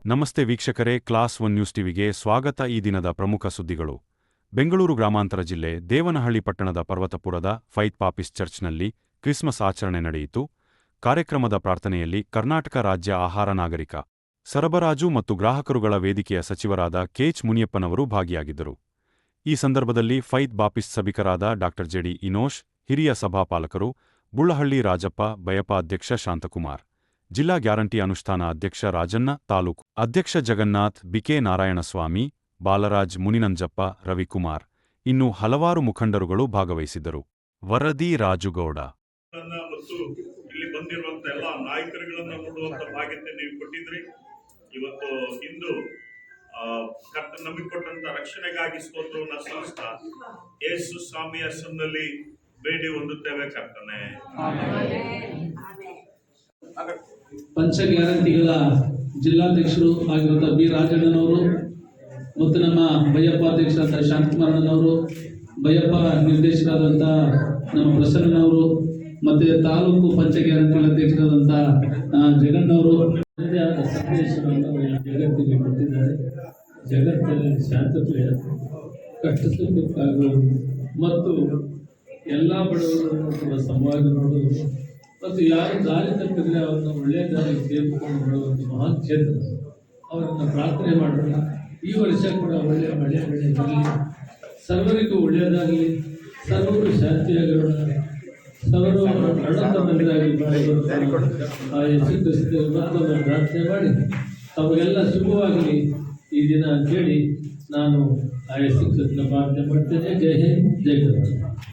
ನಮಸ್ತೆ ವೀಕ್ಷಕರೇ, class one news ಟಿವಿಗೆ ಸ್ವಾಗತ. ಈ ದಿನದ ಪ್ರಮುಖ ಸುದ್ದಿಗಳು. ಬೆಂಗಳೂರು ಗ್ರಾಮಾಂತರ ಜಿಲ್ಲೆ ದೇವನಹಳ್ಳಿ ಪಟ್ಟಣದ ಪರ್ವತಪುರದ ಫೈತ್ ಪಾಪಿಸ್ಟ್ ಚರ್ಚ್ನಲ್ಲಿ ಕ್ರಿಸ್ಮಸ್ ಆಚರಣೆ ನಡೆಯಿತು. ಕಾರ್ಯಕ್ರಮದ ಪ್ರಾರ್ಥನೆಯಲ್ಲಿ ಕರ್ನಾಟಕ ರಾಜ್ಯ ಆಹಾರ, ನಾಗರಿಕ ಸರಬರಾಜು ಮತ್ತು ಗ್ರಾಹಕರುಗಳ ವೇದಿಕೆಯ ಸಚಿವರಾದ ಕೆಎಚ್ ಮುನಿಯಪ್ಪನವರು ಭಾಗಿಯಾಗಿದ್ದರು. ಈ ಸಂದರ್ಭದಲ್ಲಿ ಫೈತ್ ಬಾಪಿಸ್ಟ್ ಸಭಿಕರಾದ ಡಾ ಜೆಡಿ ಇನೋಶ್, ಹಿರಿಯ ಸಭಾಪಾಲಕರು ಬುಳ್ಳಹಳ್ಳಿ ರಾಜಪ್ಪ, ಬಯಪ ಅಧ್ಯಕ್ಷ ಶಾಂತಕುಮಾರ್, ಜಿಲ್ಲಾ ಗ್ಯಾರಂಟಿ ಅನುಷ್ಠಾನ ಅಧ್ಯಕ್ಷ ರಾಜಣ್ಣ, ತಾಲೂಕು ಅಧ್ಯಕ್ಷ ಜಗನ್ನಾಥ್, ಬಿಕೆ ನಾರಾಯಣಸ್ವಾಮಿ, ಬಾಲರಾಜ್, ಮುನಿನಂಜಪ್ಪ, ರವಿಕುಮಾರ್ ಇನ್ನೂ ಹಲವಾರು ಮುಖಂಡರುಗಳು ಭಾಗವಹಿಸಿದ್ದರು. ವರದಿ ರಾಜುಗೌಡ. ಮತ್ತು ಇಲ್ಲಿ ಬಂದಿರುವಂತ ಎಲ್ಲ ನಾಯಕರುಗಳನ್ನ ನೋಡುವಂತ ಭಾಗ್ಯತೆ ನೀವು ಕೊಟ್ಟಿದ್ರಿ. ಇವತ್ತು ಇಂದು ಕರ್ತ ನಮಗೆ ಕೊಟ್ಟಂತ ರಕ್ಷಣೆಗಾಗಿ ಸ್ತೋತ್ರವನ್ನ ಸಲ್ಲಿಸ್ತಾ ಯೇಸು ಸ್ವಾಮಿಯ ಹೆಸರಿನಲ್ಲಿ ಬೇಡಿ ಹೊಂದುತ್ತೇವೆ ಕರ್ತನೆ. ಪಂಚ ಗ್ಯಾರಂಟಿಗಳ ಜಿಲ್ಲಾಧ್ಯಕ್ಷರು ಆಗಿರುವಂಥ ಬಿ ರಾಜಣ್ಣನವರು ಮತ್ತು ನಮ್ಮ ಬಯ್ಯಪ್ಪ ಅಧ್ಯಕ್ಷರಾದ ಶಾಂತಕುಮಾರಣ್ಣನವರು, ಬಯ್ಯಪ್ಪ ನಿರ್ದೇಶಕರಾದಂಥ ನಮ್ಮ ಪ್ರಸನ್ನನವರು ಮತ್ತು ತಾಲೂಕು ಪಂಚ ಗ್ಯಾರಂಟಿಗಳ ಅಧ್ಯಕ್ಷರಾದಂಥ ಜಗನ್ನವರು ತನ್ನದೇ ಆದ ಸಂದೇಶವನ್ನು ಜಗತ್ತಿಗೆ ಕೊಟ್ಟಿದ್ದಾರೆ. ಜಗತ್ತಲ್ಲಿ ಶಾಂತತೆ, ಕಷ್ಟ ಸುಖಕ್ಕಾಗುವುದು ಮತ್ತು ಎಲ್ಲ ಬಡವರನ್ನು ಸಮವಾಗಿ ನೋಡುವುದು ಮತ್ತು ಯಾರು ದಾರಿ ತಪ್ಪಿದ್ರೆ ಅವರನ್ನು ಒಳ್ಳೆಯ ದಾರಿಗೆ ಸೇರಿಕೊಂಡು ಬರುವಂಥ ಮಹಾನ್ ಕ್ಷೇತ್ರ. ಅವರನ್ನು ಪ್ರಾರ್ಥನೆ ಮಾಡೋಣ. ಈ ವರ್ಷ ಕೂಡ ಒಳ್ಳೆಯ ಮಳೆ ಬರಲಿ, ಸರ್ವರಿಗೂ ಒಳ್ಳೆಯದಾಗಲಿ, ಸರ್ವರು ಶಾಂತಿಯಾಗಿರೋಣ, ಸರ್ವರು ಅಣ್ಣತಮ್ಮಂದಿರಾಗಿ ಆ ಯೇಸು ಕ್ರಿಸ್ತ ಮತ್ತೊಮ್ಮೆ ಪ್ರಾರ್ಥನೆ ಮಾಡಿ ತಮಗೆಲ್ಲ ಶುಭವಾಗಲಿ ಈ ದಿನ ಅಂತೇಳಿ ನಾನು ಆ ಯೇಸು ಕ್ರಿಸ್ತನ ಪ್ರಾರ್ಥನೆ ಮಾಡ್ತೇನೆ. ಜೈ ಹಿಂದ್, ಜೈ ಕರ್ನಾಟಕ.